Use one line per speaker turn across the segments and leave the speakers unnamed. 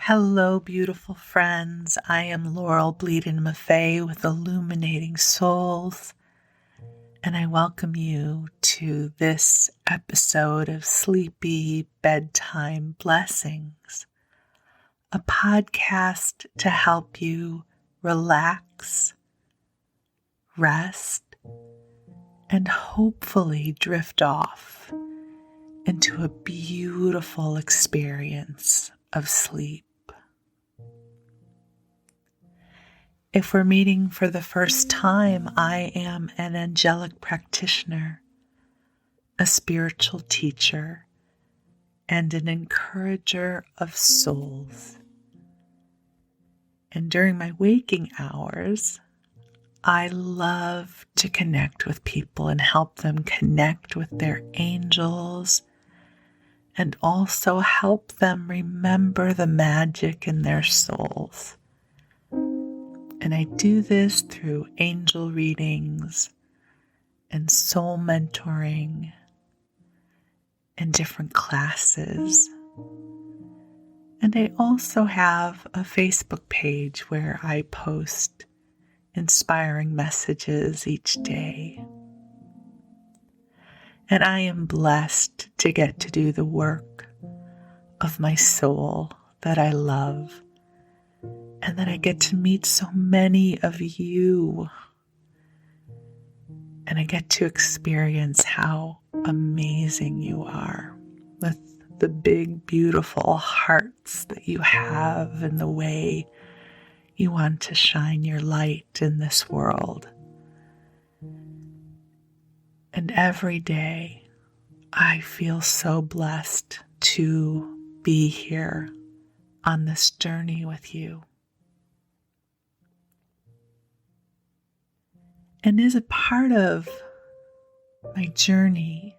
Hello, beautiful friends. I am Laurel Bleadon-Maffei with Illuminating Souls, and I welcome you to this episode of Sleepy Bedtime Blessings, a podcast to help you relax, rest, and hopefully drift off into a beautiful experience of sleep. If we're meeting for the first time, I am an angelic practitioner, a spiritual teacher, and an encourager of souls. And during my waking hours, I love to connect with people and help them connect with their angels and also help them remember the magic in their souls. And I do this through angel readings and soul mentoring and different classes. And I also have a Facebook page where I post inspiring messages each day. And I am blessed to get to do the work of my soul that I love, and that I get to meet so many of you, and I get to experience how amazing you are with the big, beautiful hearts that you have and the way you want to shine your light in this world. And every day, I feel so blessed to be here on this journey with you. And as a part of my journey,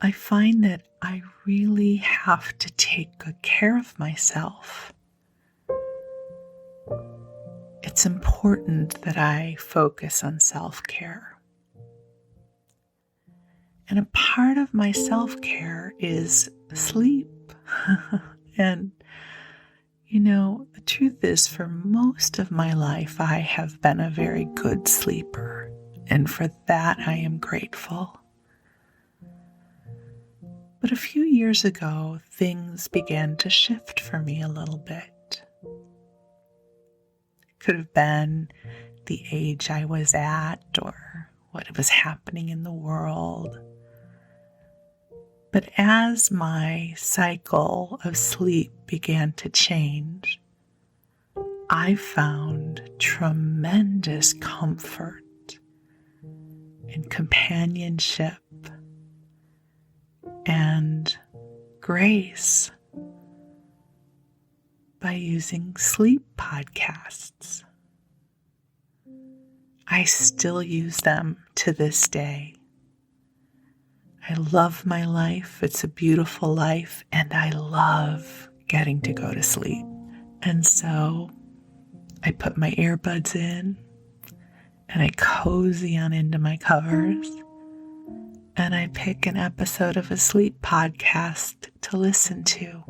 I find that I really have to take good care of myself. It's important that I focus on self-care. And a part of my self-care is sleep. And, the truth is, for most of my life, I have been a very good sleeper. And for that, I am grateful. But a few years ago, things began to shift for me a little bit. It could have been the age I was at or what was happening in the world. But as my cycle of sleep began to change, I found tremendous comfort and companionship and grace by using sleep podcasts. I still use them to this day. I love my life. It's a beautiful life, and I love getting to go to sleep. And so I put my earbuds in and I cozy on into my covers and I pick an episode of a sleep podcast to listen to.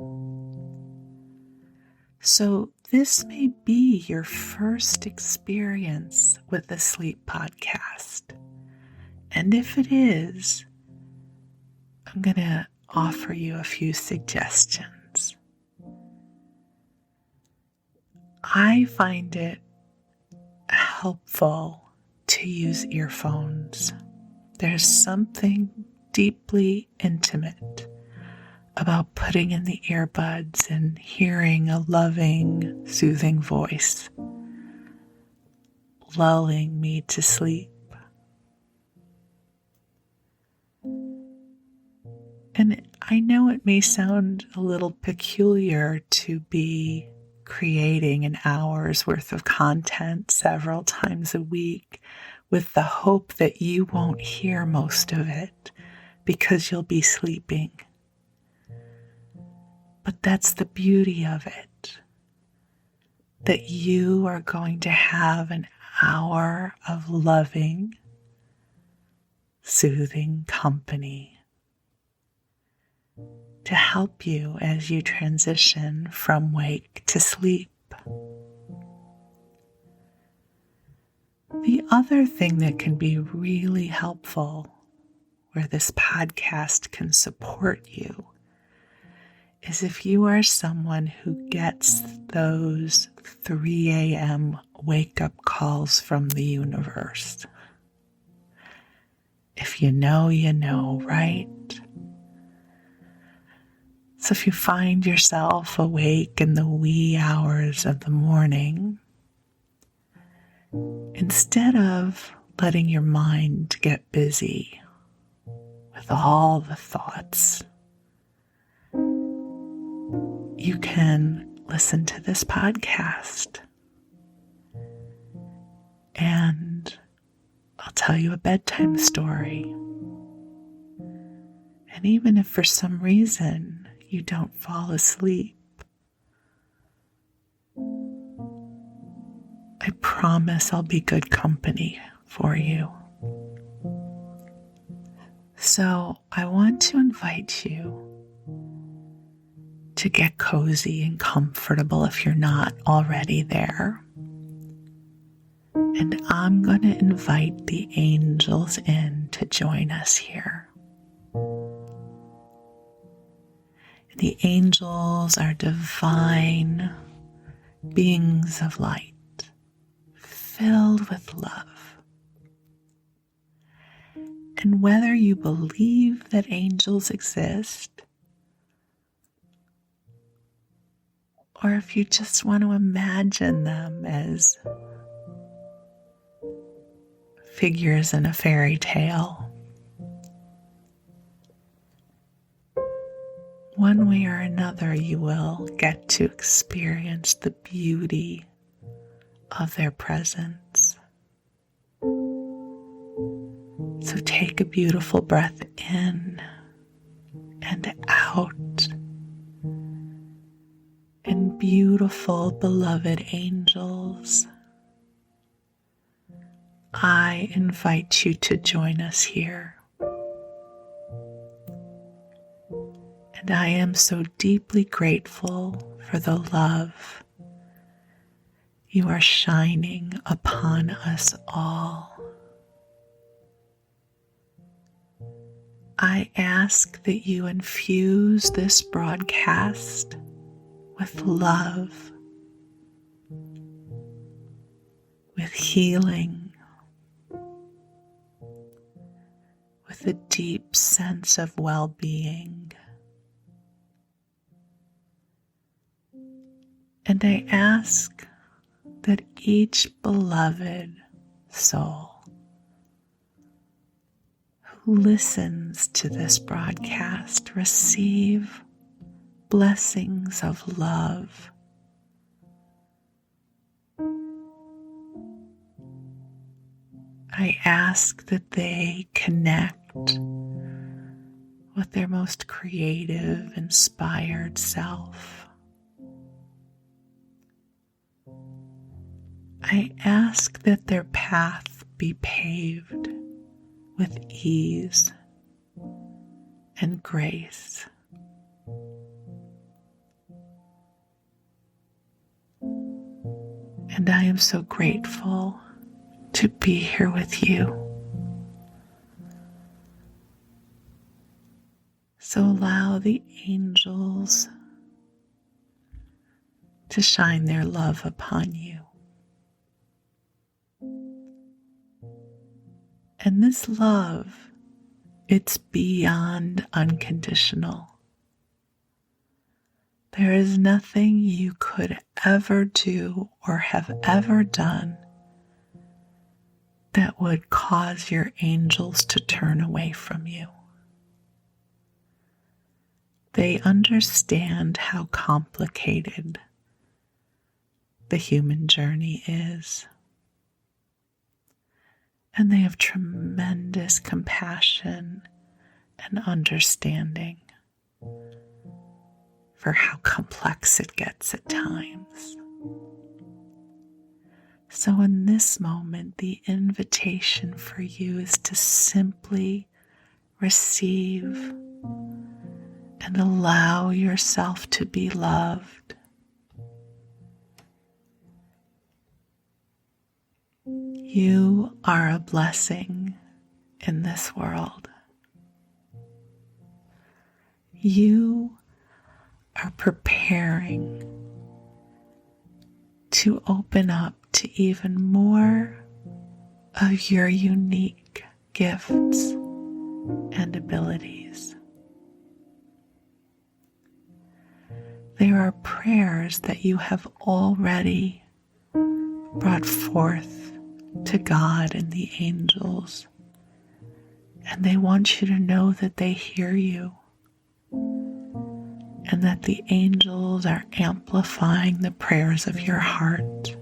So this may be your first experience with a sleep podcast. And if it is, I'm going to offer you a few suggestions. I find it helpful to use earphones. There's something deeply intimate about putting in the earbuds and hearing a loving, soothing voice, lulling me to sleep. And I know it may sound a little peculiar to be creating an hour's worth of content several times a week with the hope that you won't hear most of it because you'll be sleeping. But that's the beauty of it, that you are going to have an hour of loving, soothing company to help you as you transition from wake to sleep. The other thing that can be really helpful, where this podcast can support you, is if you are someone who gets those 3 a.m. wake-up calls from the universe. If you know, right? So if you find yourself awake in the wee hours of the morning, instead of letting your mind get busy with all the thoughts, you can listen to this podcast. And I'll tell you a bedtime story. And even if for some reason you don't fall asleep, I promise I'll be good company for you. So I want to invite you to get cozy and comfortable if you're not already there. And I'm going to invite the angels in to join us here. The angels are divine beings of light, filled with love. And whether you believe that angels exist, or if you just want to imagine them as figures in a fairy tale, one way or another you will get to experience the beauty of their presence. So take a beautiful breath in and out. And beautiful, beloved angels, I invite you to join us here. And I am so deeply grateful for the love you are shining upon us all. I ask that you infuse this broadcast with love, with healing, with a deep sense of well-being. And I ask that each beloved soul who listens to this broadcast receive blessings of love. I ask that they connect with their most creative, inspired self. I ask that their path be paved with ease and grace. And I am so grateful to be here with you. So allow the angels to shine their love upon you. And this love, it's beyond unconditional. There is nothing you could ever do or have ever done that would cause your angels to turn away from you. They understand how complicated the human journey is. And they have tremendous compassion and understanding for how complex it gets at times. So in this moment, the invitation for you is to simply receive and allow yourself to be loved. You are a blessing in this world. You are preparing to open up to even more of your unique gifts and abilities. There are prayers that you have already brought forth to God and the angels, and they want you to know that they hear you and that the angels are amplifying the prayers of your heart.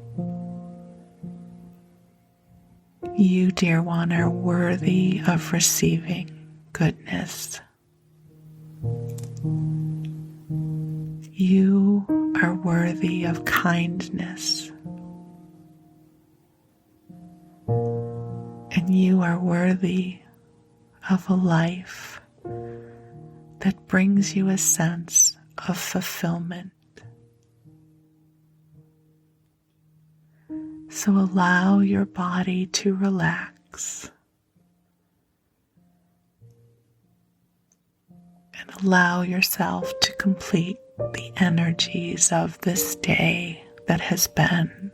You, dear one, are worthy of receiving goodness. You are worthy of kindness. And you are worthy of a life that brings you a sense of fulfillment. So allow your body to relax and allow yourself to complete the energies of this day that has been,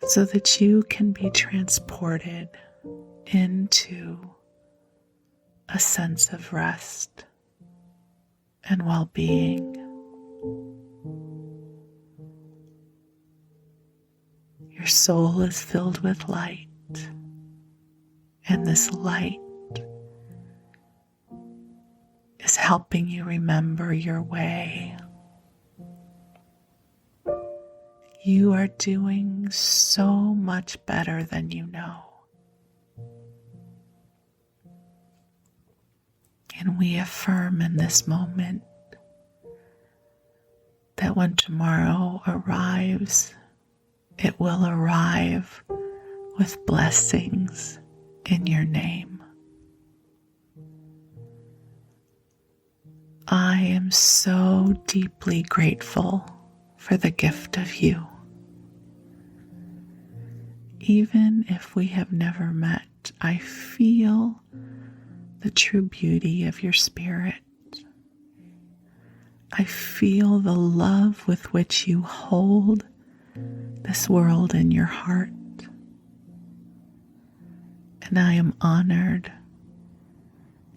so that you can be transported into a sense of rest and well-being. Your soul is filled with light, and this light is helping you remember your way. You are doing so much better than you know. And we affirm in this moment that when tomorrow arrives, it will arrive with blessings in your name. I am so deeply grateful for the gift of you. Even if we have never met, I feel the true beauty of your spirit. I feel the love with which you hold this world in your heart. And I am honored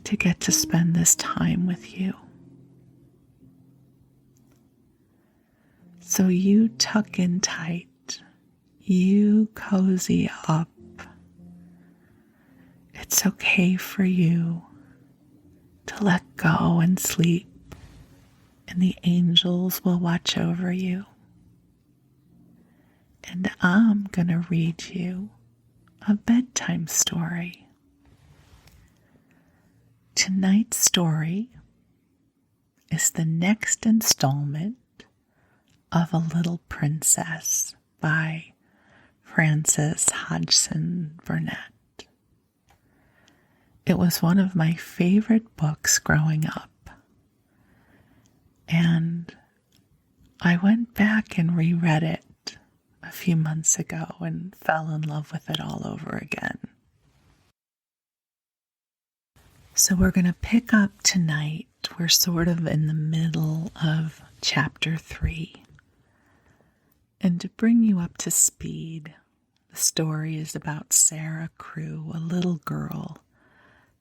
to get to spend this time with you. So you tuck in tight, you cozy up. It's okay for you to let go and sleep, and the angels will watch over you. And I'm going to read you a bedtime story. Tonight's story is the next installment of A Little Princess by Frances Hodgson Burnett. It was one of my favorite books growing up, and I went back and reread it a few months ago and fell in love with it all over again. So we're going to pick up tonight. We're sort of in the middle of chapter 3. And to bring you up to speed, the story is about Sarah Crew, a little girl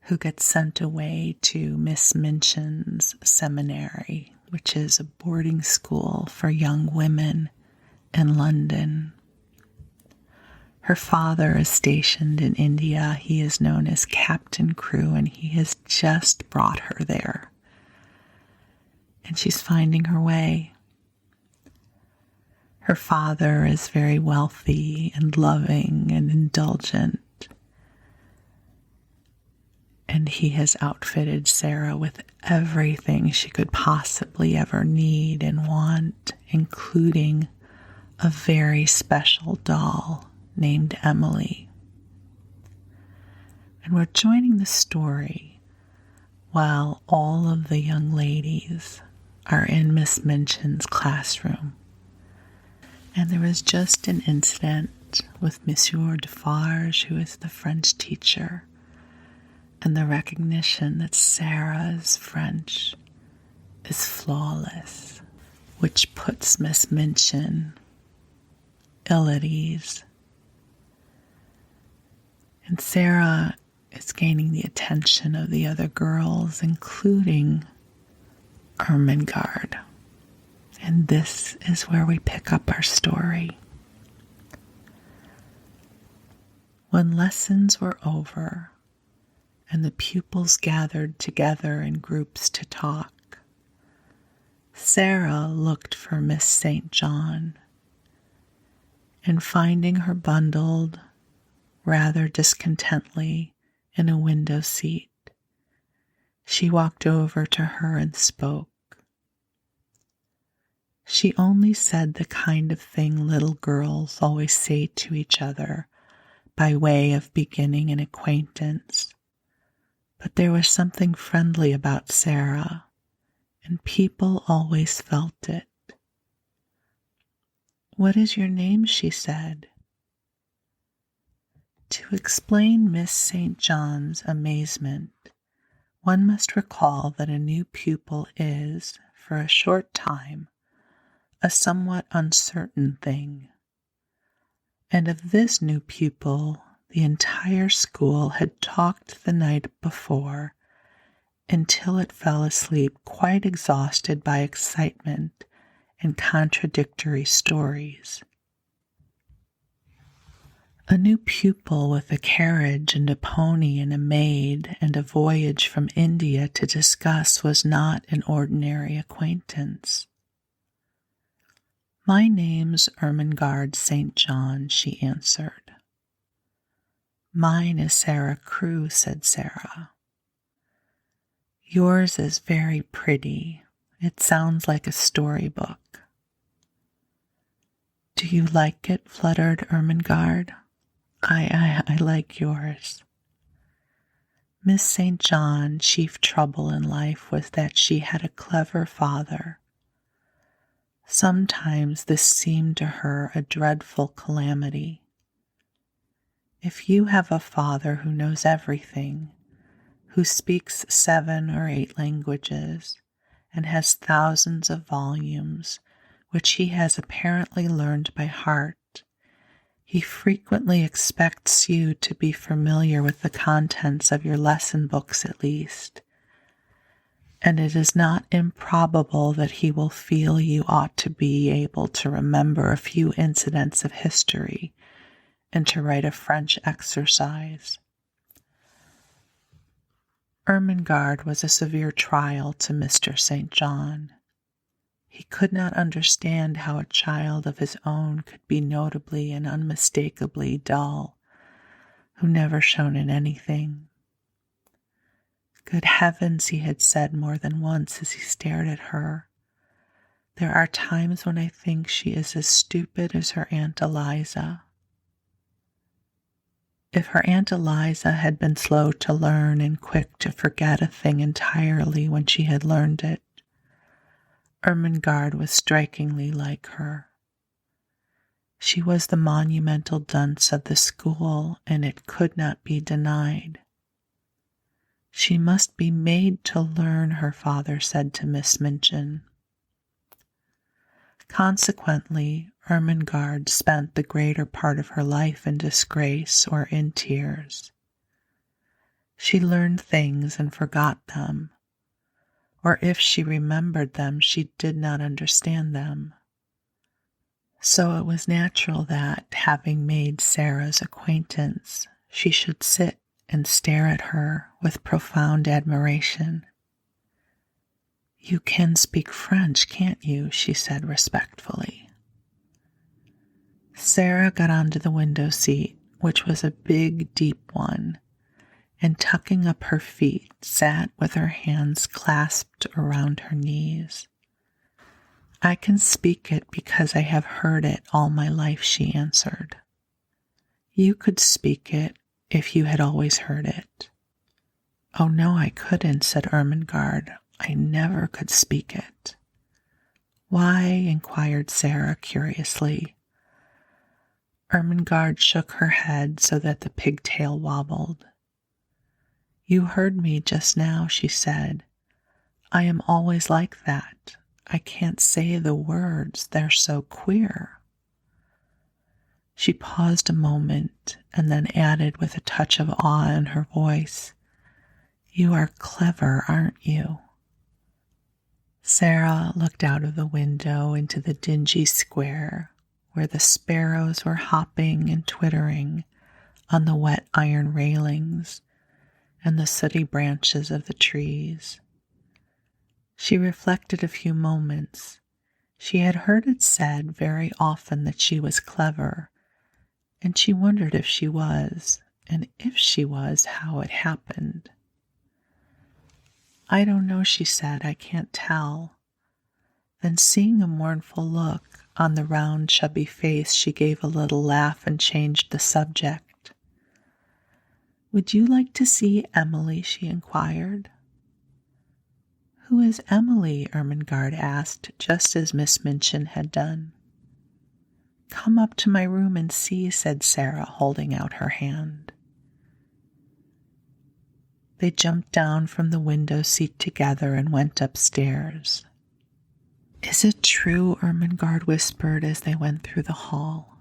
who gets sent away to Miss Minchin's seminary, which is a boarding school for young women in London. Her father is stationed in India. He is known as Captain Crew, and he has just brought her there. And she's finding her way. Her father is very wealthy and loving and indulgent, and he has outfitted Sarah with everything she could possibly ever need and want, including a very special doll named Emily. And we're joining the story while all of the young ladies are in Miss Minchin's classroom. And there was just an incident with Monsieur Defarge, who is the French teacher, and the recognition that Sarah's French is flawless, which puts Miss Minchin ill at ease. And Sarah is gaining the attention of the other girls, including Ermengarde. And this is where we pick up our story. When lessons were over and the pupils gathered together in groups to talk, Sarah looked for Miss St. John, and finding her bundled rather discontently in a window seat, she walked over to her and spoke. She only said the kind of thing little girls always say to each other by way of beginning an acquaintance, but there was something friendly about Sarah, and people always felt it. "What is your name?" she said. To explain Miss St. John's amazement, one must recall that a new pupil is, for a short time, a somewhat uncertain thing. And of this new pupil, the entire school had talked the night before until it fell asleep quite exhausted by excitement and contradictory stories. A new pupil with a carriage and a pony and a maid and a voyage from India to discuss was not an ordinary acquaintance. "My name's Ermengarde St. John," she answered. "Mine is Sarah Crewe," said Sarah. "Yours is very pretty. It sounds like a storybook." "Do you like it?" fluttered Ermengarde. I like yours." Miss St. John's chief trouble in life was that she had a clever father. Sometimes this seemed to her a dreadful calamity. If you have a father who knows everything, who speaks 7 or 8 languages, and has thousands of volumes, which he has apparently learned by heart, he frequently expects you to be familiar with the contents of your lesson books at least, and it is not improbable that he will feel you ought to be able to remember a few incidents of history and to write a French exercise. Ermengarde was a severe trial to Mr. St. John. He could not understand how a child of his own could be notably and unmistakably dull, who never shone in anything. "Good heavens," he had said more than once as he stared at her. "There are times when I think she is as stupid as her Aunt Eliza." If her Aunt Eliza had been slow to learn and quick to forget a thing entirely when she had learned it, Ermengarde was strikingly like her. She was the monumental dunce of the school, and it could not be denied. "She must be made to learn," her father said to Miss Minchin. Consequently, Ermengarde spent the greater part of her life in disgrace or in tears. She learned things and forgot them, or if she remembered them, she did not understand them. So it was natural that, having made Sarah's acquaintance, she should sit and stare at her with profound admiration. "You can speak French, can't you?" she said respectfully. Sarah got onto the window seat, which was a big, deep one, and tucking up her feet, sat with her hands clasped around her knees. "I can speak it because I have heard it all my life," she answered. "You could speak it if you had always heard it." Oh no, I couldn't, said Ermengarde. I never could speak it. Why? Inquired Sarah curiously. Ermengarde shook her head so that the pigtail wobbled. You heard me just now, she said. I am always like that. I can't say the words, they're so queer. She paused a moment and then added with a touch of awe in her voice, You are clever, aren't you? Sarah looked out of the window into the dingy square where the sparrows were hopping and twittering on the wet iron railings and the sooty branches of the trees. She reflected a few moments. She had heard it said very often that she was clever, and she wondered if she was, and if she was, how it happened. I don't know, she said, I can't tell. Then seeing a mournful look on the round, chubby face, she gave a little laugh and changed the subject. Would you like to see Emily? She inquired. Who is Emily? Ermengarde asked, just as Miss Minchin had done. Come up to my room and see, said Sarah, holding out her hand. They jumped down from the window seat together and went upstairs. Is it true? Ermengarde whispered as they went through the hall.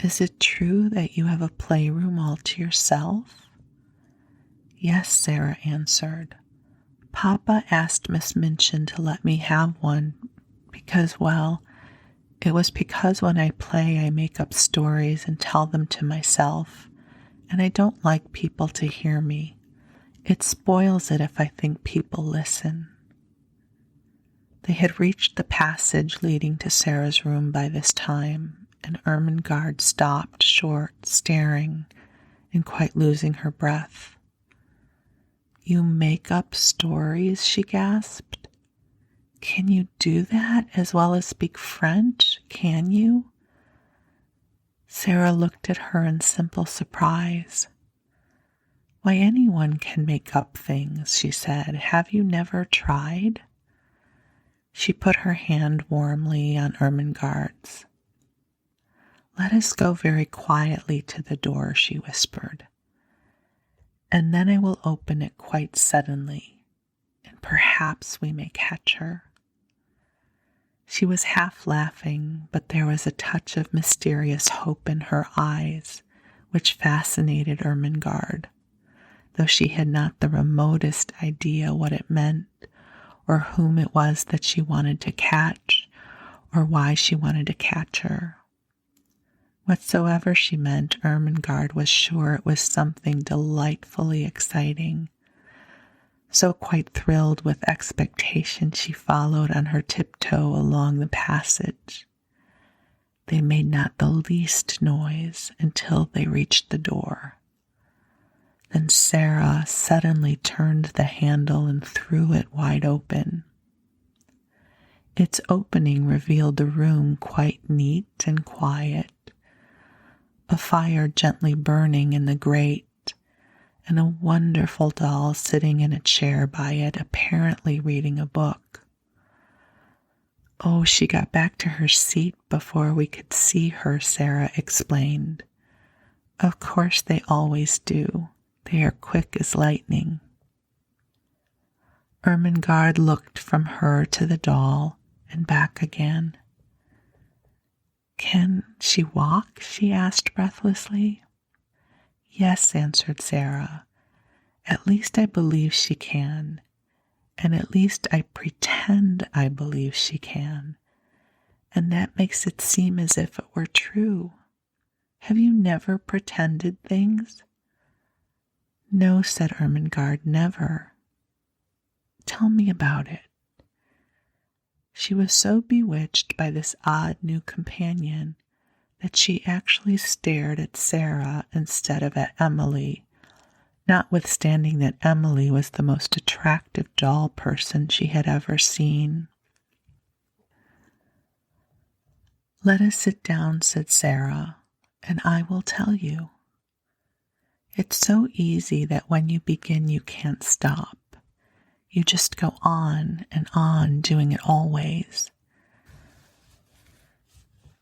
Is it true that you have a playroom all to yourself? Yes, Sarah answered. Papa asked Miss Minchin to let me have one because, well, it was because when I play I make up stories and tell them to myself, and I don't like people to hear me. It spoils it if I think people listen. They had reached the passage leading to Sarah's room by this time, and Ermengarde stopped short, staring, and quite losing her breath. You make up stories, she gasped. Can you do that as well as speak French? Can you? Sarah looked at her in simple surprise. Why, anyone can make up things, she said. Have you never tried? She put her hand warmly on Ermengarde's. Let us go very quietly to the door, she whispered. And then I will open it quite suddenly, and perhaps we may catch her. She was half laughing, but there was a touch of mysterious hope in her eyes, which fascinated Ermengarde, though she had not the remotest idea what it meant, or whom it was that she wanted to catch, or why she wanted to catch her. Whatsoever she meant, Ermengarde was sure it was something delightfully exciting. So quite thrilled with expectation, she followed on her tiptoe along the passage. They made not the least noise until they reached the door. Then Sarah suddenly turned the handle and threw it wide open. Its opening revealed the room quite neat and quiet, a fire gently burning in the grate, and a wonderful doll sitting in a chair by it, apparently reading a book. Oh, she got back to her seat before we could see her, Sarah explained. Of course they always do. They are quick as lightning. Ermengarde looked from her to the doll and back again. Can she walk? She asked breathlessly. Yes, answered Sarah. At least I believe she can, and at least I pretend I believe she can, and that makes it seem as if it were true. Have you never pretended things? No, said Ermengarde, never. Tell me about it. She was so bewitched by this odd new companion that she actually stared at Sarah instead of at Emily, notwithstanding that Emily was the most attractive doll person she had ever seen. Let us sit down, said Sarah, and I will tell you. It's so easy that when you begin, you can't stop. You just go on and on, doing it always.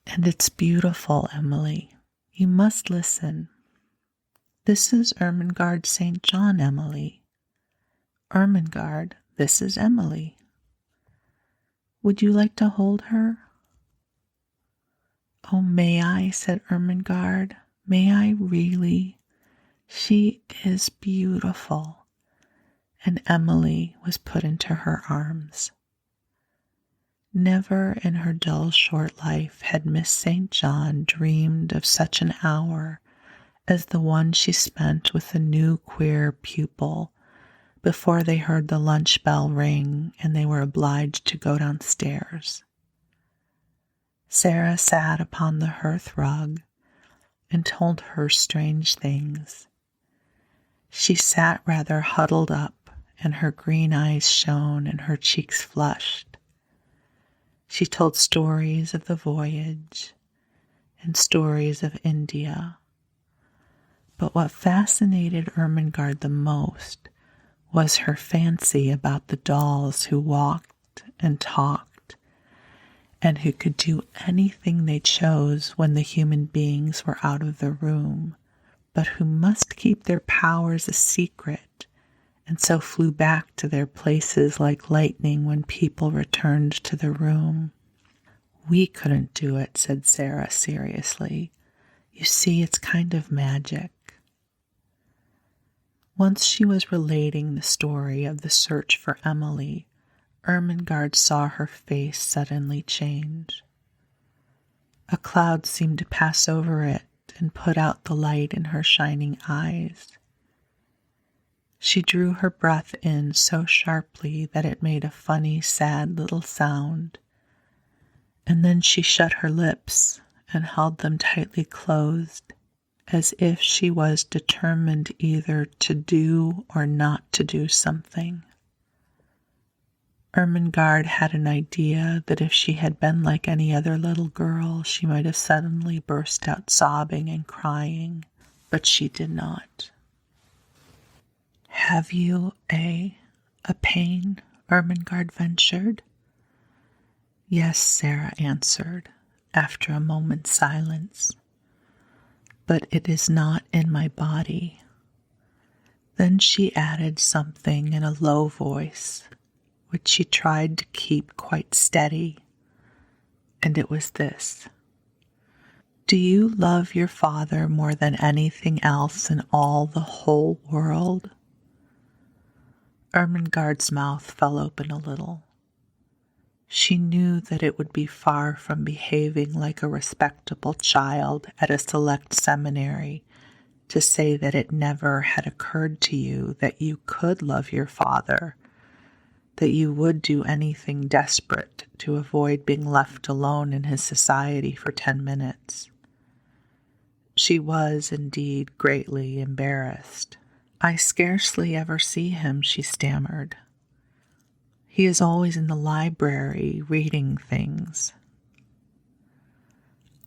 And it's beautiful, Emily. You must listen. This is Ermengarde St. John, Emily. Ermengarde, this is Emily. Would you like to hold her? Oh, may I, said Ermengarde. May I really? She is beautiful. And Emily was put into her arms. Never in her dull short life had Miss St. John dreamed of such an hour as the one she spent with the new queer pupil before they heard the lunch bell ring and they were obliged to go downstairs. Sarah sat upon the hearth rug and told her strange things. She sat rather huddled up, and her green eyes shone and her cheeks flushed. She told stories of the voyage and stories of India. But what fascinated Ermengarde the most was her fancy about the dolls who walked and talked and who could do anything they chose when the human beings were out of the room, but who must keep their powers a secret and so flew back to their places like lightning when people returned to the room. We couldn't do it, said Sarah seriously. You see, it's kind of magic. Once she was relating the story of the search for Emily, Ermengarde saw her face suddenly change. A cloud seemed to pass over it and put out the light in her shining eyes. She drew her breath in so sharply that it made a funny, sad little sound, and then she shut her lips and held them tightly closed, as if she was determined either to do or not to do something. Ermengarde had an idea that if she had been like any other little girl, she might have suddenly burst out sobbing and crying, but she did not. Have you a pain? Ermengarde ventured. Yes, Sarah answered, after a moment's silence. But it is not in my body. Then she added something in a low voice, which she tried to keep quite steady, and it was this. Do you love your father more than anything else in all the whole world? Ermengarde's mouth fell open a little. She knew that it would be far from behaving like a respectable child at a select seminary to say that it never had occurred to you that you could love your father, that you would do anything desperate to avoid being left alone in his society for 10 minutes. She was, indeed, greatly embarrassed. I scarcely ever see him, she stammered. He is always in the library reading things.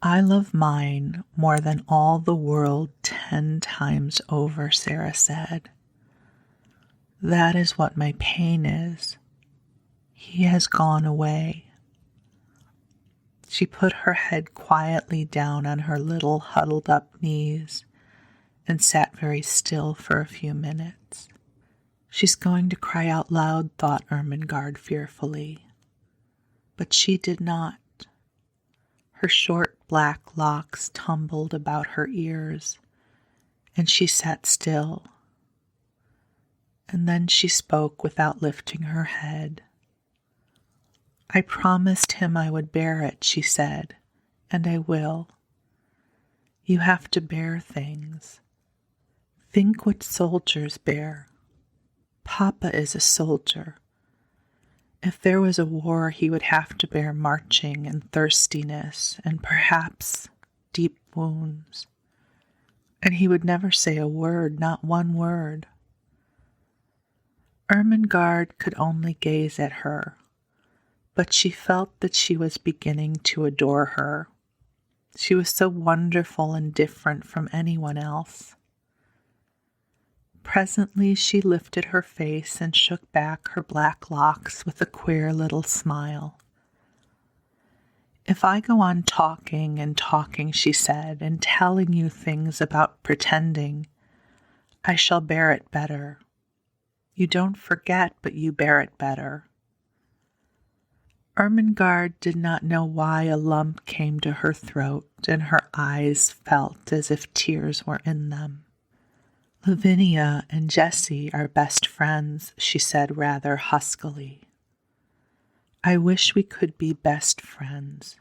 I love mine more than all the world 10 times over, Sarah said. That is what my pain is. He has gone away. She put her head quietly down on her little huddled up knees and sat very still for a few minutes. She's going to cry out loud, thought Ermengarde fearfully. But she did not. Her short black locks tumbled about her ears, and she sat still. And then she spoke without lifting her head. I promised him I would bear it, she said, and I will. You have to bear things. Think what soldiers bear. Papa is a soldier. If there was a war, he would have to bear marching and thirstiness and perhaps deep wounds. And he would never say a word, not one word. Ermengarde could only gaze at her, but she felt that she was beginning to adore her. She was so wonderful and different from anyone else. Presently she lifted her face and shook back her black locks with a queer little smile. "If I go on talking and talking," she said, "and telling you things about pretending, I shall bear it better. You don't forget, but you bear it better." Ermengarde did not know why a lump came to her throat, and her eyes felt as if tears were in them. "Lavinia and Jessie are best friends," she said rather huskily. "I wish we could be best friends.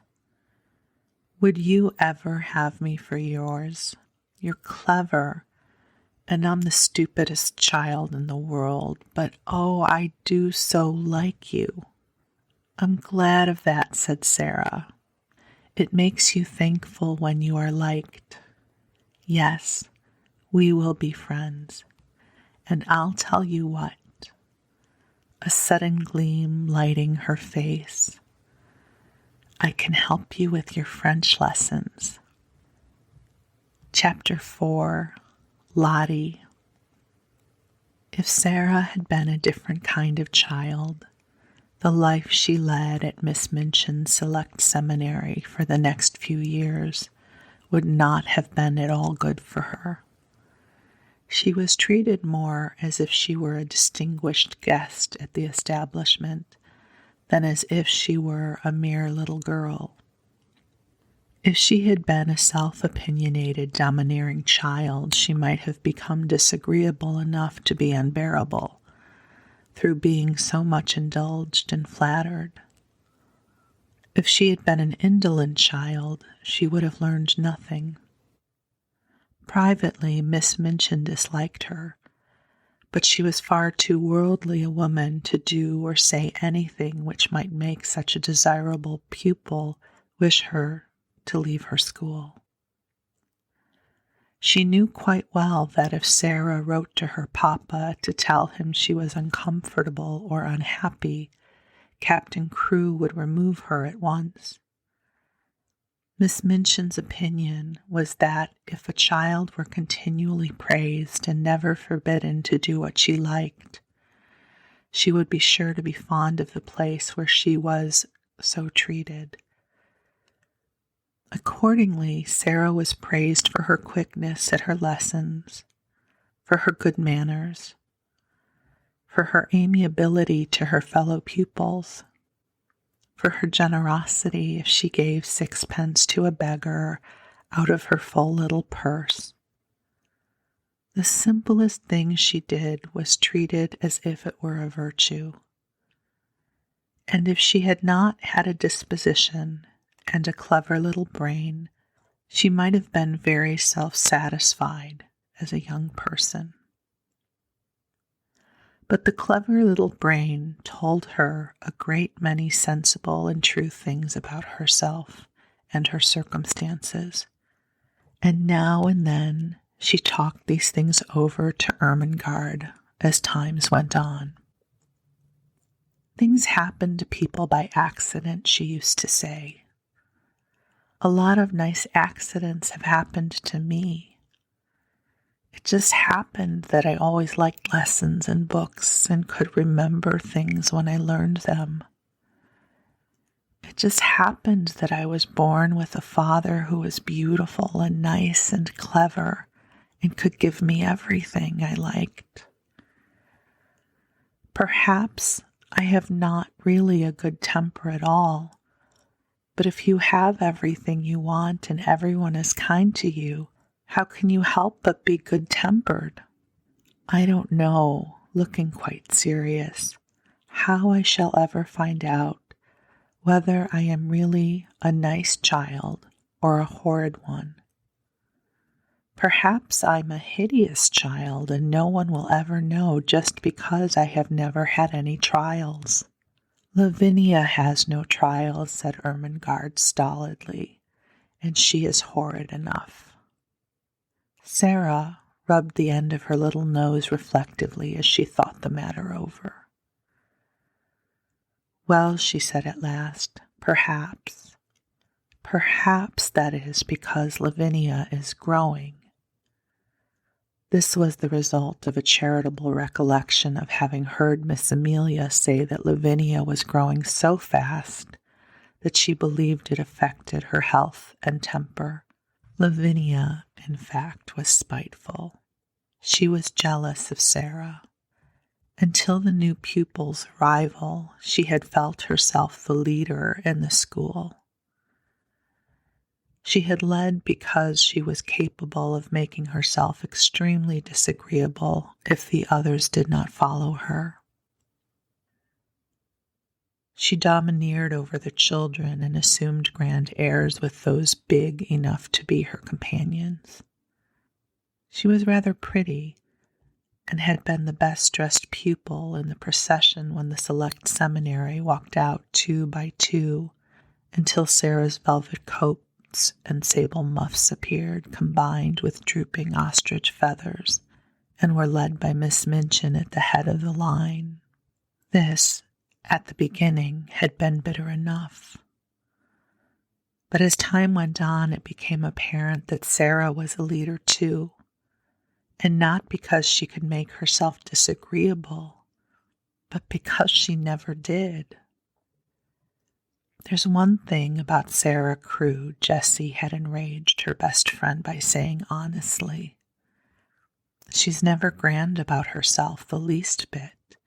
Would you ever have me for yours? You're clever, and I'm the stupidest child in the world, but oh, I do so like you." "I'm glad of that," said Sarah. "It makes you thankful when you are liked. Yes, we will be friends. And I'll tell you what," a sudden gleam lighting her face, "I can help you with your French lessons." Chapter 4, Lottie. If Sarah had been a different kind of child, the life she led at Miss Minchin's Select Seminary for the next few years would not have been at all good for her. She was treated more as if she were a distinguished guest at the establishment than as if she were a mere little girl. If she had been a self-opinionated, domineering child, she might have become disagreeable enough to be unbearable through being so much indulged and flattered. If she had been an indolent child, she would have learned nothing. Privately, Miss Minchin disliked her, but she was far too worldly a woman to do or say anything which might make such a desirable pupil wish her to leave her school. She knew quite well that if Sarah wrote to her papa to tell him she was uncomfortable or unhappy, Captain Crewe would remove her at once. Miss Minchin's opinion was that if a child were continually praised and never forbidden to do what she liked, she would be sure to be fond of the place where she was so treated. Accordingly, Sarah was praised for her quickness at her lessons, for her good manners, for her amiability to her fellow pupils, for her generosity if she gave 6 pence to a beggar out of her full little purse. The simplest thing she did was treated as if it were a virtue. And if she had not had a disposition and a clever little brain, she might have been very self-satisfied as a young person. But the clever little brain told her a great many sensible and true things about herself and her circumstances, and now and then she talked these things over to Ermengarde as times went on. "Things happen to people by accident," she used to say. "A lot of nice accidents have happened to me. It just happened that I always liked lessons and books and could remember things when I learned them. It just happened that I was born with a father who was beautiful and nice and clever and could give me everything I liked. Perhaps I have not really a good temper at all, but if you have everything you want and everyone is kind to you, how can you help but be good-tempered? I don't know," looking quite serious, "how I shall ever find out whether I am really a nice child or a horrid one. Perhaps I'm a hideous child and no one will ever know just because I have never had any trials." "Lavinia has no trials," said Ermengarde stolidly, "and she is horrid enough." Sarah rubbed the end of her little nose reflectively as she thought the matter over. "Well," she said at last, perhaps that is because Lavinia is growing." This was the result of a charitable recollection of having heard Miss Amelia say that Lavinia was growing so fast that she believed it affected her health and temper. Lavinia, in fact, was spiteful. She was jealous of Sarah. Until the new pupil's arrival, she had felt herself the leader in the school. She had led because she was capable of making herself extremely disagreeable if the others did not follow her. She domineered over the children and assumed grand airs with those big enough to be her companions. She was rather pretty and had been the best-dressed pupil in the procession when the select seminary walked out 2 by 2 until Sarah's velvet coat and sable muffs appeared, combined with drooping ostrich feathers, and were led by Miss Minchin at the head of the line. This, at the beginning, had been bitter enough. But as time went on, it became apparent that Sarah was a leader too, and not because she could make herself disagreeable, but because she never did. There's one thing about Sarah Crewe Jessie had enraged her best friend by saying honestly. She's never grand about herself the least bit,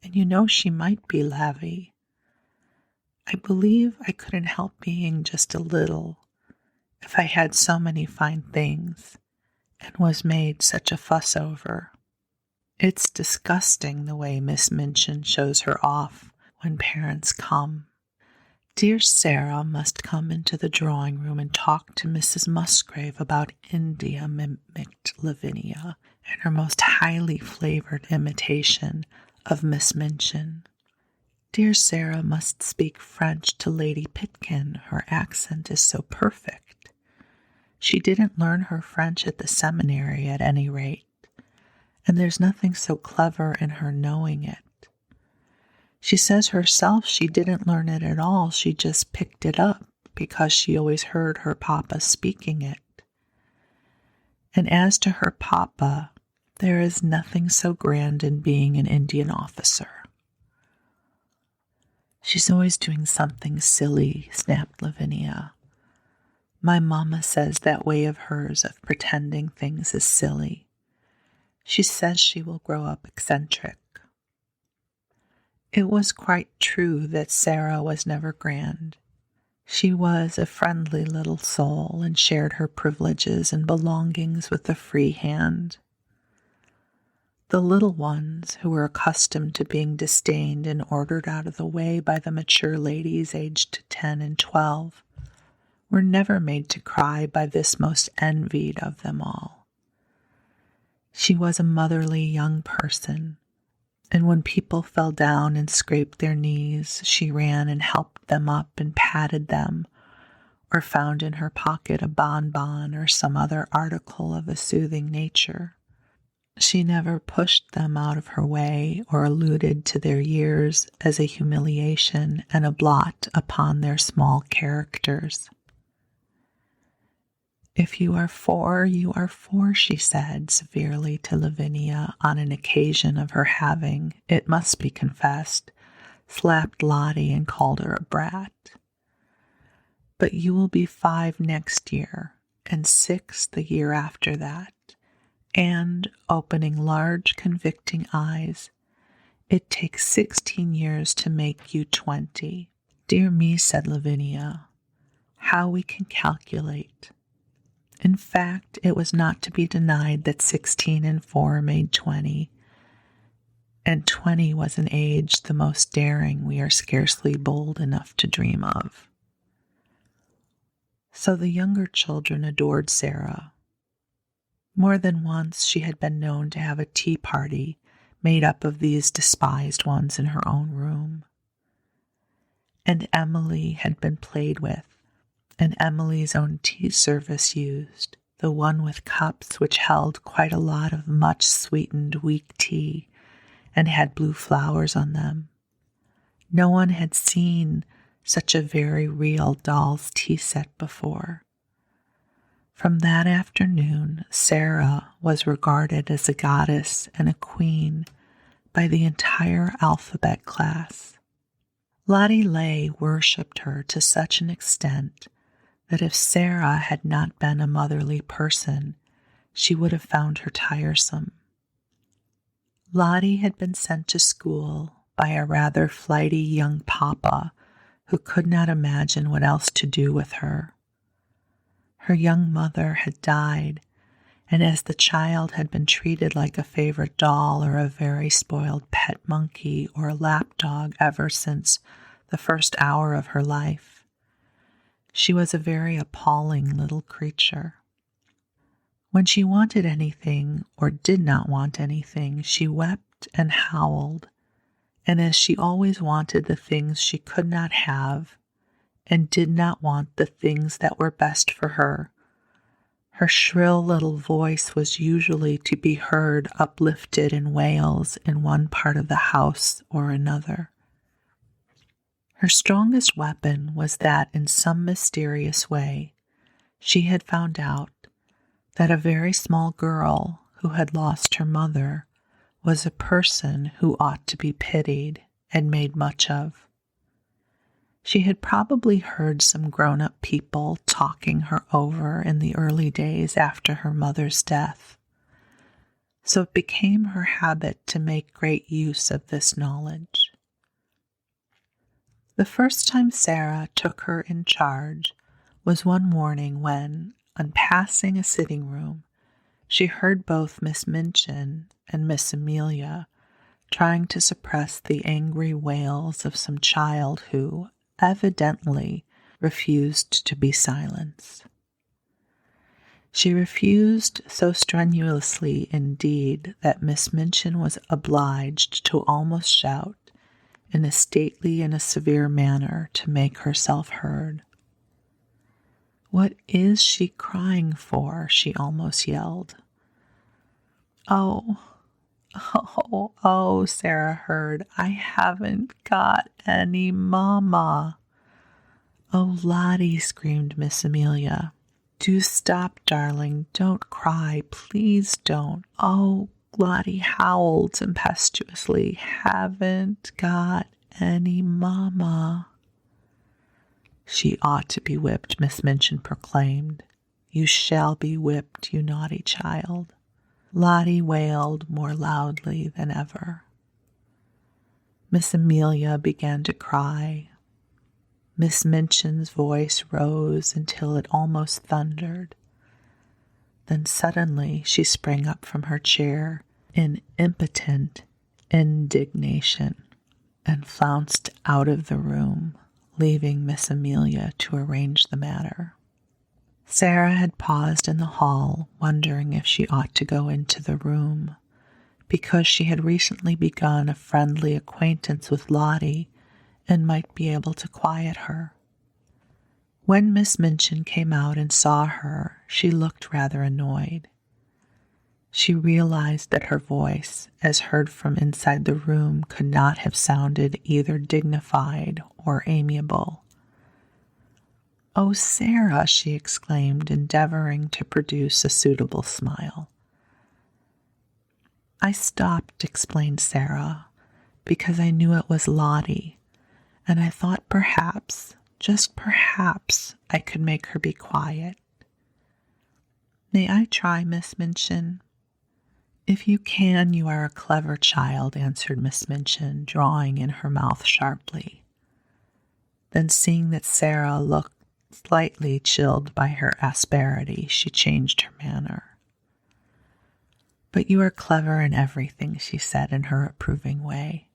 and you know she might be lavvy. I believe I couldn't help being just a little if I had so many fine things and was made such a fuss over. It's disgusting the way Miss Minchin shows her off when parents come. Dear Sarah must come into the drawing room and talk to Mrs. Musgrave about India, mimicked Lavinia in her most highly flavored imitation of Miss Minchin. Dear Sarah must speak French to Lady Pitkin. Her accent is so perfect. She didn't learn her French at the seminary at any rate, and there's nothing so clever in her knowing it. She says herself she didn't learn it at all, she just picked it up because she always heard her papa speaking it. And as to her papa, there is nothing so grand in being an Indian officer. She's always doing something silly, snapped Lavinia. My mamma says that way of hers of pretending things is silly. She says she will grow up eccentric. It was quite true that Sarah was never grand. She was a friendly little soul and shared her privileges and belongings with a free hand. The little ones, who were accustomed to being disdained and ordered out of the way by the mature ladies aged 10 and 12, were never made to cry by this most envied of them all. She was a motherly young person, and when people fell down and scraped their knees, she ran and helped them up and patted them, or found in her pocket a bonbon or some other article of a soothing nature. She never pushed them out of her way or alluded to their years as a humiliation and a blot upon their small characters. If you are 4, you are 4, she said severely to Lavinia on an occasion of her having, it must be confessed, slapped Lottie and called her a brat. But you will be 5 next year, and 6 the year after that, and, opening large convicting eyes, it takes 16 years to make you 20. Dear me, said Lavinia, how we can calculate. In fact, it was not to be denied that 16 and 4 made 20, and 20 was an age the most daring we are scarcely bold enough to dream of. So the younger children adored Sarah. More than once she had been known to have a tea party made up of these despised ones in her own room. And Emily had been played with, and Emily's own tea service used, the one with cups which held quite a lot of much sweetened weak tea and had blue flowers on them. No one had seen such a very real doll's tea set before. From that afternoon, Sarah was regarded as a goddess and a queen by the entire alphabet class. Lottie Lay worshipped her to such an extent that if Sarah had not been a motherly person, she would have found her tiresome. Lottie had been sent to school by a rather flighty young papa who could not imagine what else to do with her. Her young mother had died, and as the child had been treated like a favorite doll or a very spoiled pet monkey or a lapdog ever since the first hour of her life, she was a very appalling little creature. When she wanted anything or did not want anything, she wept and howled, and as she always wanted the things she could not have and did not want the things that were best for her, her shrill little voice was usually to be heard uplifted in wails in one part of the house or another. Her strongest weapon was that in some mysterious way she had found out that a very small girl who had lost her mother was a person who ought to be pitied and made much of. She had probably heard some grown-up people talking her over in the early days after her mother's death, so it became her habit to make great use of this knowledge. The first time Sarah took her in charge was one morning when, on passing a sitting room, she heard both Miss Minchin and Miss Amelia trying to suppress the angry wails of some child who, evidently, refused to be silenced. She refused so strenuously indeed that Miss Minchin was obliged to almost shout in a stately and a severe manner to make herself heard. "What is she crying for?" she almost yelled. Oh, Sarah heard. "I haven't got any mama." "Oh, Lottie," screamed Miss Amelia. "Do stop, darling. Don't cry. Please don't." "Oh," Lottie howled tempestuously. "Haven't got any mama." "She ought to be whipped," Miss Minchin proclaimed. "You shall be whipped, you naughty child." Lottie wailed more loudly than ever. Miss Amelia began to cry. Miss Minchin's voice rose until it almost thundered. Then suddenly she sprang up from her chair in impotent indignation and flounced out of the room, leaving Miss Amelia to arrange the matter. Sarah had paused in the hall, wondering if she ought to go into the room, because she had recently begun a friendly acquaintance with Lottie and might be able to quiet her. When Miss Minchin came out and saw her, she looked rather annoyed. She realized that her voice, as heard from inside the room, could not have sounded either dignified or amiable. "Oh, Sarah," she exclaimed, endeavoring to produce a suitable smile. "I stopped," explained Sarah, "because I knew it was Lottie, and I thought perhaps, just perhaps, I could make her be quiet." "May I try, Miss Minchin?" "If you can, you are a clever child," answered Miss Minchin, drawing in her mouth sharply. Then, seeing that Sarah looked slightly chilled by her asperity, she changed her manner. "But you are clever in everything," she said in her approving way.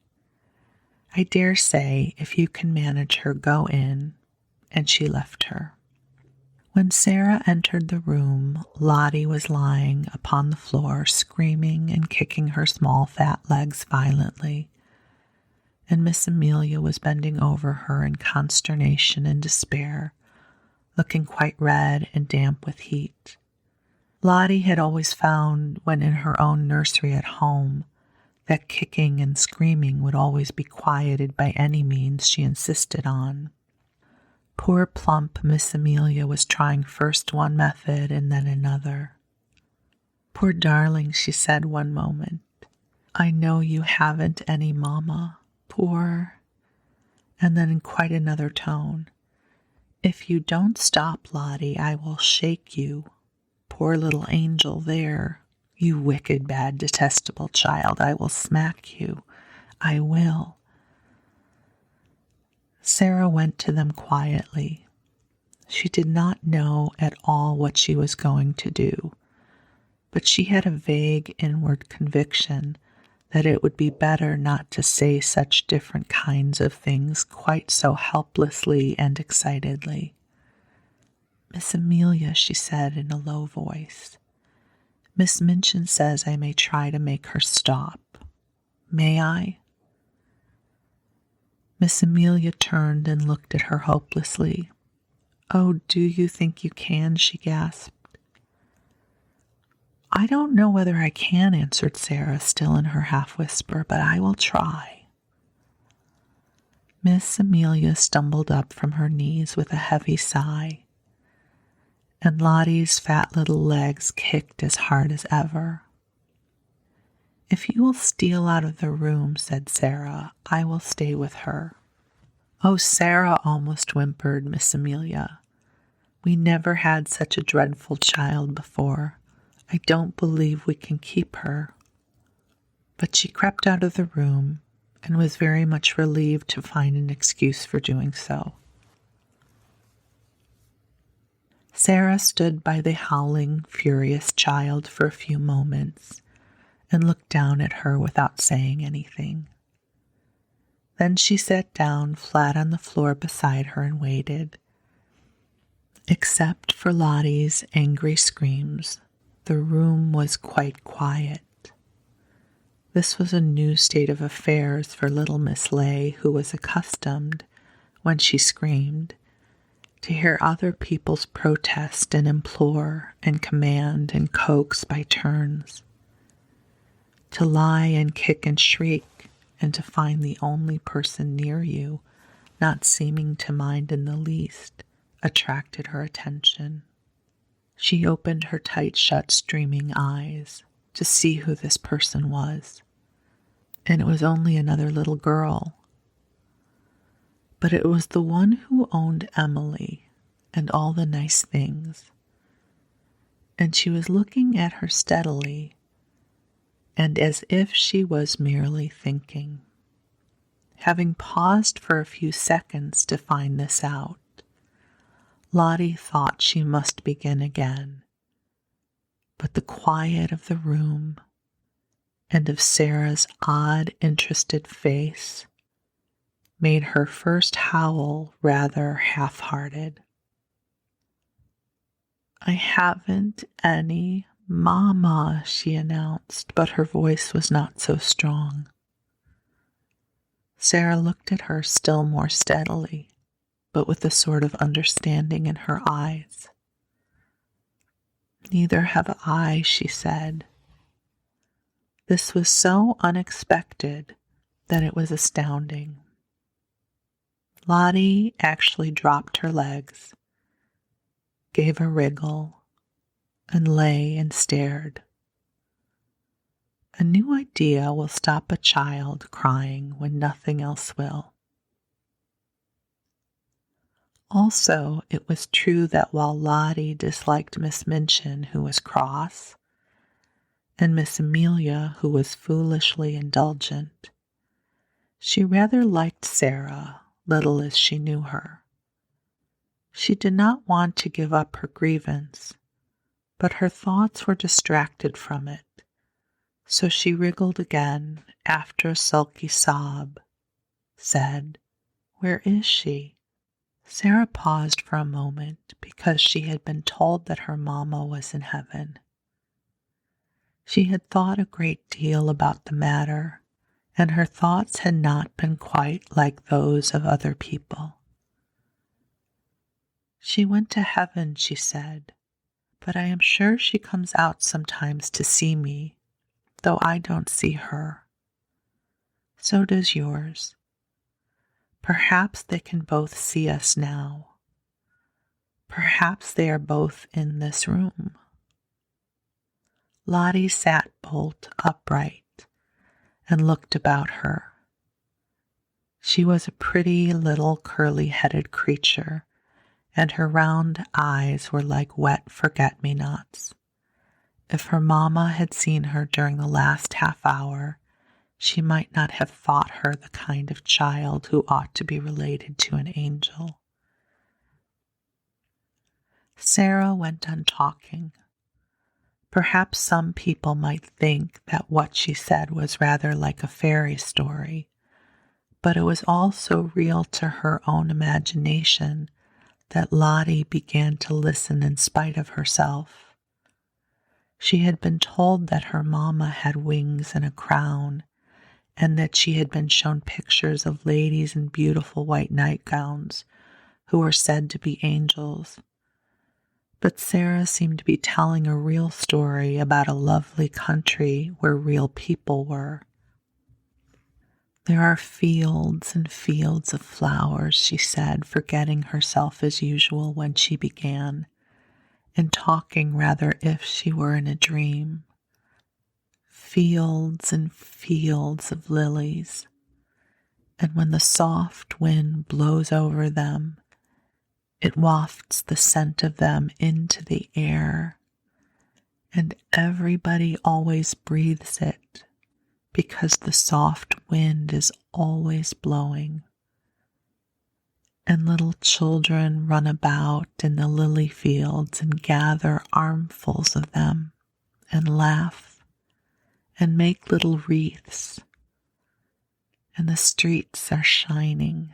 "I dare say, if you can manage her, go in," and she left her. When Sarah entered the room, Lottie was lying upon the floor, screaming and kicking her small fat legs violently, and Miss Amelia was bending over her in consternation and despair, looking quite red and damp with heat. Lottie had always found, when in her own nursery at home, that kicking and screaming would always be quieted by any means she insisted on. Poor plump Miss Amelia was trying first one method and then another. "Poor darling," she said one moment. "I know you haven't any mamma. Poor—" And then in quite another tone, "If you don't stop, Lottie, I will shake you. Poor little angel there. You wicked, bad, detestable child, I will smack you. I will." Sarah went to them quietly. She did not know at all what she was going to do, but she had a vague inward conviction that it would be better not to say such different kinds of things quite so helplessly and excitedly. "Miss Amelia," she said in a low voice, "Miss Minchin says I may try to make her stop. May I?" Miss Amelia turned and looked at her hopelessly. "Oh, do you think you can?" she gasped. "I don't know whether I can," answered Sarah, still in her half-whisper, "but I will try." Miss Amelia stumbled up from her knees with a heavy sigh, and Lottie's fat little legs kicked as hard as ever. "If you will steal out of the room," said Sarah, "I will stay with her." "Oh, Sarah," almost whimpered Miss Amelia, "we never had such a dreadful child before. I don't believe we can keep her." But she crept out of the room and was very much relieved to find an excuse for doing so. Sarah stood by the howling, furious child for a few moments and looked down at her without saying anything. Then she sat down flat on the floor beside her and waited. Except for Lottie's angry screams, the room was quite quiet. This was a new state of affairs for little Miss Lay, who was accustomed, when she screamed, to hear other people's protest and implore and command and coax by turns, to lie and kick and shriek, and to find the only person near you, not seeming to mind in the least, attracted her attention. She opened her tight-shut, streaming eyes to see who this person was, and it was only another little girl. But it was the one who owned Emily and all the nice things, and she was looking at her steadily and as if she was merely thinking. Having paused for a few seconds to find this out, Lottie thought she must begin again, but the quiet of the room and of Sarah's odd, interested face made her first howl rather half-hearted. "I haven't any mamma," she announced, but her voice was not so strong. Sarah looked at her still more steadily, but with a sort of understanding in her eyes. "Neither have I," she said. This was so unexpected that it was astounding. Lottie actually dropped her legs, gave a wriggle, and lay and stared. A new idea will stop a child crying when nothing else will. Also, it was true that while Lottie disliked Miss Minchin, who was cross, and Miss Amelia, who was foolishly indulgent, she rather liked Sarah, little as she knew her. She did not want to give up her grievance, but her thoughts were distracted from it, so she wriggled again after a sulky sob, said, "Where is she?" Sarah paused for a moment because she had been told that her mamma was in heaven. She had thought a great deal about the matter, and her thoughts had not been quite like those of other people. "She went to heaven," she said, "but I am sure she comes out sometimes to see me, though I don't see her. So does yours. Perhaps they can both see us now, Perhaps they are both in this room. Lottie sat bolt upright and looked about her. She was a pretty little curly-headed creature, and her round eyes were like wet forget-me-nots. If her mamma had seen her during the last half hour, she might not have thought her the kind of child who ought to be related to an angel. Sarah went on talking. Perhaps some people might think that what she said was rather like a fairy story, but it was all so real to her own imagination that Lottie began to listen in spite of herself. She had been told that her mamma had wings and a crown, and that she had been shown pictures of ladies in beautiful white nightgowns who were said to be angels. But Sarah seemed to be telling a real story about a lovely country where real people were. There are fields and fields of flowers, she said, forgetting herself as usual when she began, and talking rather if she were in a dream. Fields and fields of lilies, and when the soft wind blows over them, it wafts the scent of them into the air, and everybody always breathes it because the soft wind is always blowing. And little children run about in the lily fields and gather armfuls of them and laugh and make little wreaths, and the streets are shining.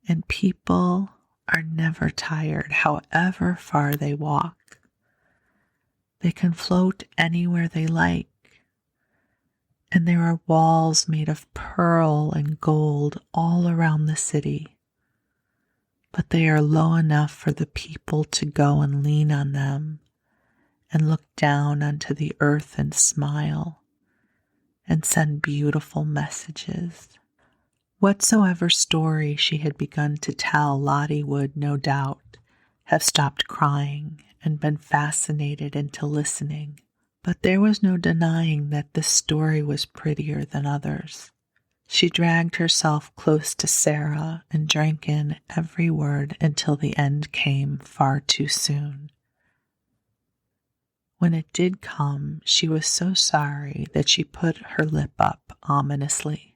And people are never tired, however far they walk. They can float anywhere they like, and there are walls made of pearl and gold all around the city. But they are low enough for the people to go and lean on them and look down onto the earth and smile and send beautiful messages. Whatsoever story she had begun to tell, Lottie would, no doubt, have stopped crying and been fascinated into listening. But there was no denying that this story was prettier than others. She dragged herself close to Sarah and drank in every word until the end came far too soon. When it did come, she was so sorry that she put her lip up ominously.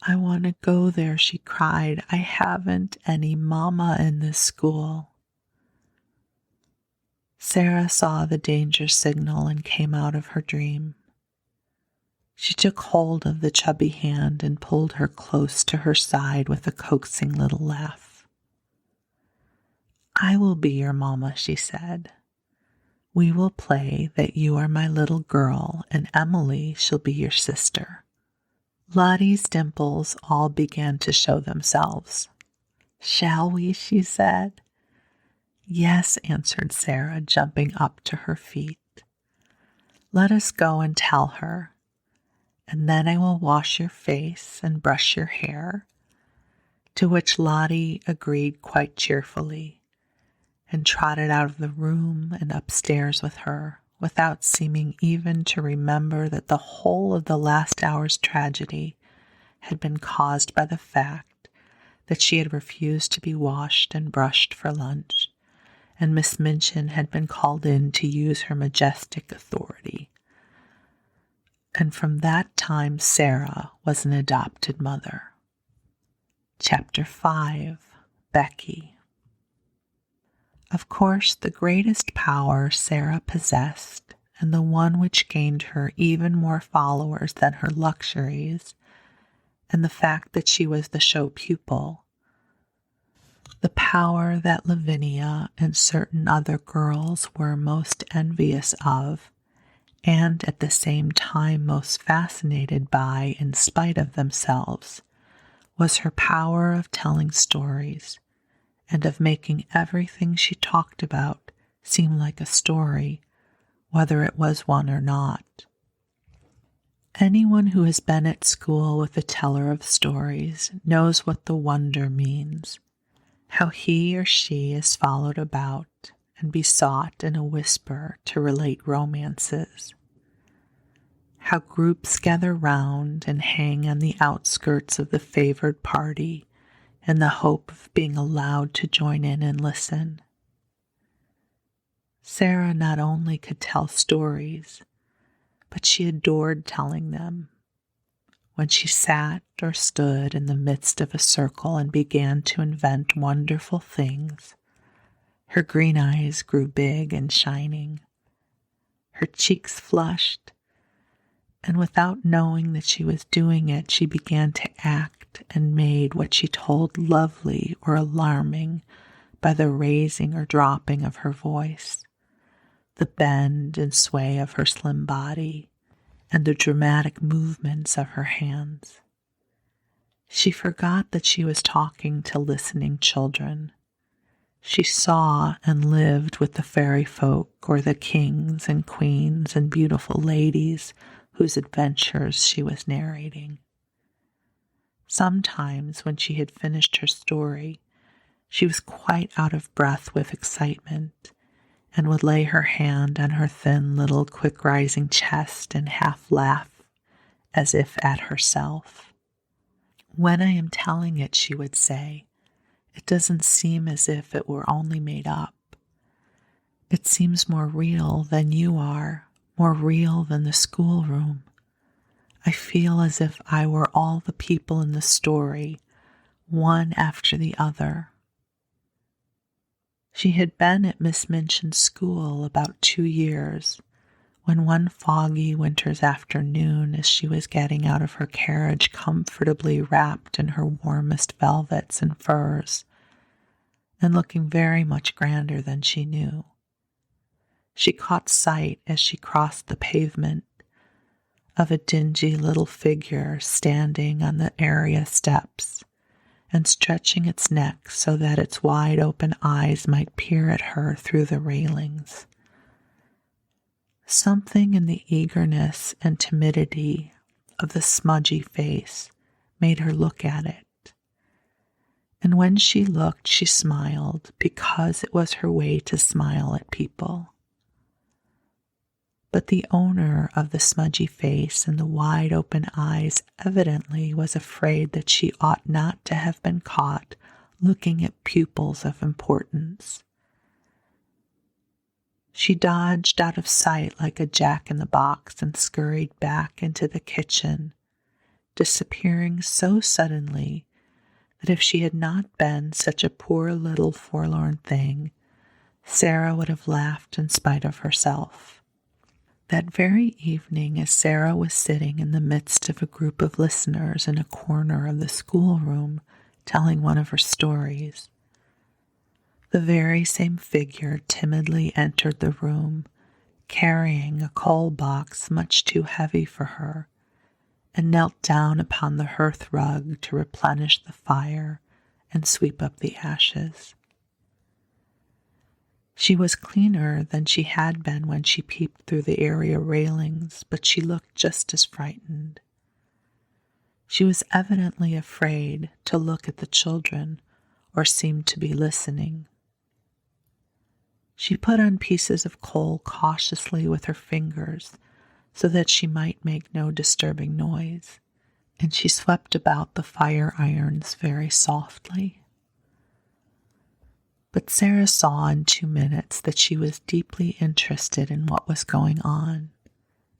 "I want to go there," she cried. "I haven't any mama in this school." Sarah saw the danger signal and came out of her dream. She took hold of the chubby hand and pulled her close to her side with a coaxing little laugh. "I will be your mama," she said. "We will play that you are my little girl and Emily shall be your sister." Lottie's dimples all began to show themselves. "Shall we?" she said. "Yes," answered Sarah, jumping up to her feet. "Let us go and tell her, and then I will wash your face and brush your hair," to which Lottie agreed quite cheerfully, and trotted out of the room and upstairs with her, without seeming even to remember that the whole of the last hour's tragedy had been caused by the fact that she had refused to be washed and brushed for lunch, and Miss Minchin had been called in to use her majestic authority. And from that time Sarah was an adopted mother. Chapter 5. Becky. Of course, the greatest power Sarah possessed, and the one which gained her even more followers than her luxuries, and the fact that she was the show pupil, the power that Lavinia and certain other girls were most envious of, and at the same time most fascinated by in spite of themselves, was her power of telling stories, and of making everything she talked about seem like a story, whether it was one or not. Anyone who has been at school with a teller of stories knows what the wonder means, how he or she is followed about and besought in a whisper to relate romances, how groups gather round and hang on the outskirts of the favored party in the hope of being allowed to join in and listen. Sarah not only could tell stories, but she adored telling them. When she sat or stood in the midst of a circle and began to invent wonderful things, her green eyes grew big and shining. Her cheeks flushed, and without knowing that she was doing it, she began to act and made what she told lovely or alarming by the raising or dropping of her voice, the bend and sway of her slim body, and the dramatic movements of her hands. She forgot that she was talking to listening children. She saw and lived with the fairy folk or the kings and queens and beautiful ladies whose adventures she was narrating. Sometimes, when she had finished her story, she was quite out of breath with excitement and would lay her hand on her thin little quick-rising chest and half laugh as if at herself. "When I am telling it," she would say, "it doesn't seem as if it were only made up. It seems more real than you are, more real than the schoolroom. I feel as if I were all the people in the story, one after the other." She had been at Miss Minchin's school about 2 years, when one foggy winter's afternoon, as she was getting out of her carriage comfortably wrapped in her warmest velvets and furs, and looking very much grander than she knew, she caught sight, as she crossed the pavement, of a dingy little figure standing on the area steps and stretching its neck so that its wide open eyes might peer at her through the railings. Something in the eagerness and timidity of the smudgy face made her look at it, and when she looked she smiled because it was her way to smile at people. But the owner of the smudgy face and the wide open eyes evidently was afraid that she ought not to have been caught looking at pupils of importance. She dodged out of sight like a jack-in-the-box and scurried back into the kitchen, disappearing so suddenly that if she had not been such a poor little forlorn thing, Sarah would have laughed in spite of herself. That very evening, as Sarah was sitting in the midst of a group of listeners in a corner of the schoolroom telling one of her stories, the very same figure timidly entered the room, carrying a coal box much too heavy for her, and knelt down upon the hearth rug to replenish the fire and sweep up the ashes. She was cleaner than she had been when she peeped through the area railings, but she looked just as frightened. She was evidently afraid to look at the children or seemed to be listening. She put on pieces of coal cautiously with her fingers so that she might make no disturbing noise, and she swept about the fire irons very softly. But Sarah saw in 2 minutes that she was deeply interested in what was going on,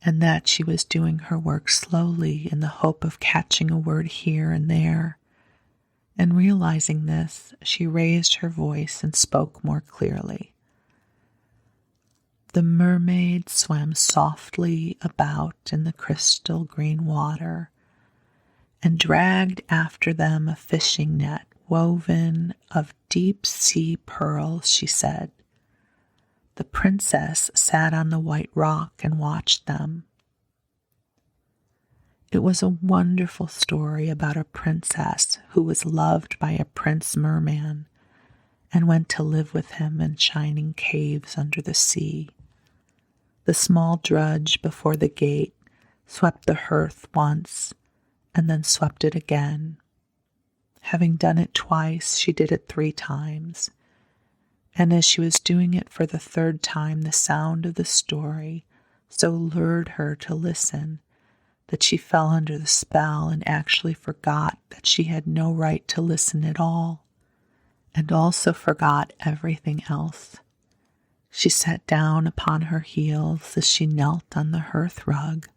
and that she was doing her work slowly in the hope of catching a word here and there. And realizing this, she raised her voice and spoke more clearly. The mermaids swam softly about in the crystal green water and dragged after them a fishing net woven of deep-sea pearls, she said. The princess sat on the white rock and watched them. It was a wonderful story about a princess who was loved by a prince merman and went to live with him in shining caves under the sea. The small drudge before the gate swept the hearth once and then swept it again. Having done it twice, she did it 3 times. And as she was doing it for the 3rd time, the sound of the story so lured her to listen that she fell under the spell and actually forgot that she had no right to listen at all, and also forgot everything else. She sat down upon her heels as she knelt on the hearth rug,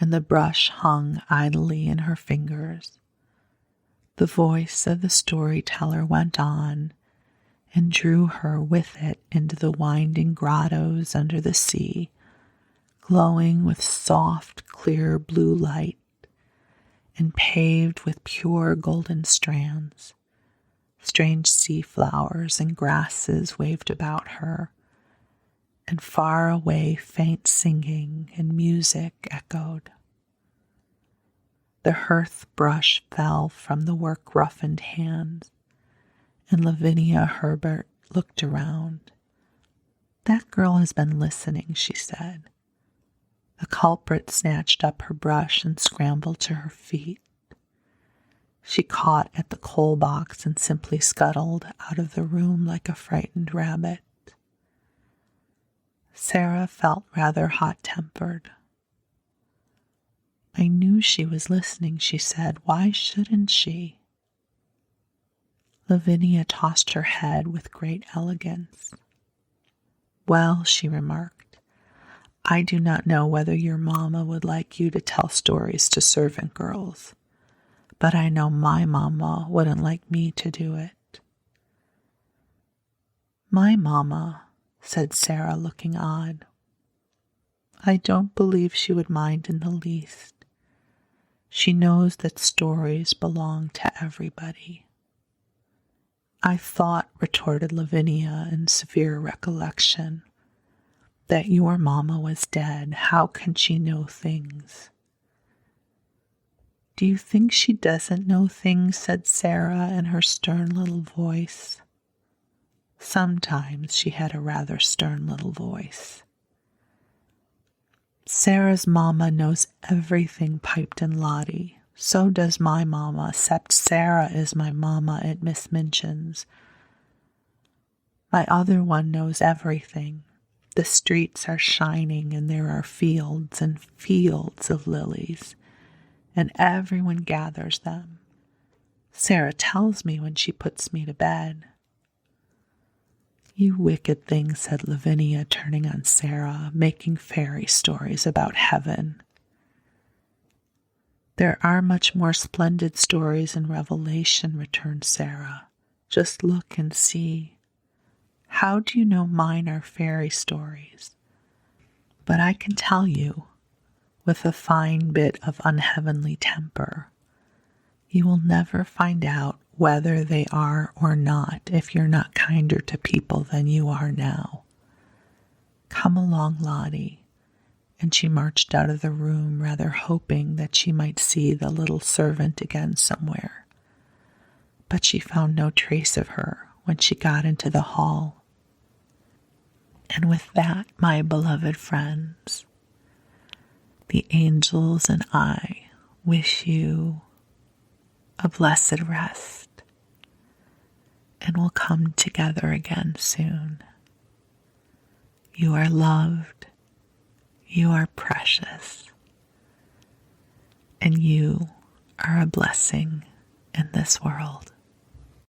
and the brush hung idly in her fingers. The voice of the storyteller went on and drew her with it into the winding grottos under the sea, glowing with soft, clear blue light and paved with pure golden strands. Strange sea flowers and grasses waved about her, and far away faint singing and music echoed. The hearth brush fell from the work-roughened hands, and Lavinia Herbert looked around. "That girl has been listening," she said. The culprit snatched up her brush and scrambled to her feet. She caught at the coal box and simply scuttled out of the room like a frightened rabbit. Sarah felt rather hot-tempered. "I knew she was listening," she said. "Why shouldn't she?" Lavinia tossed her head with great elegance. "Well," she remarked, "I do not know whether your mamma would like you to tell stories to servant girls, but I know my mamma wouldn't like me to do it." "My mamma," said Sarah, looking odd. "I don't believe she would mind in the least. She knows that stories belong to everybody." "I thought," retorted Lavinia in severe recollection, "that your mamma was dead. How can she know things?" "Do you think she doesn't know things?" said Sarah in her stern little voice. Sometimes she had a rather stern little voice. "Sarah's mamma knows everything," piped in Lottie. "So does my mamma, except Sarah is my mamma at Miss Minchin's. My other one knows everything. The streets are shining, and there are fields and fields of lilies, and everyone gathers them. Sarah tells me when she puts me to bed." "You wicked thing," said Lavinia, turning on Sarah, "making fairy stories about heaven." "There are much more splendid stories in Revelation," returned Sarah. "Just look and see. How do you know mine are fairy stories? But I can tell you, with a fine bit of unheavenly temper, you will never find out whether they are or not if you're not kinder to people than you are now. Come along, Lottie." And she marched out of the room, rather hoping that she might see the little servant again somewhere. But she found no trace of her when she got into the hall. And with that, my beloved friends, the angels and I wish you a blessed rest, and we'll come together again soon. You are loved, you are precious, and you are a blessing in this world.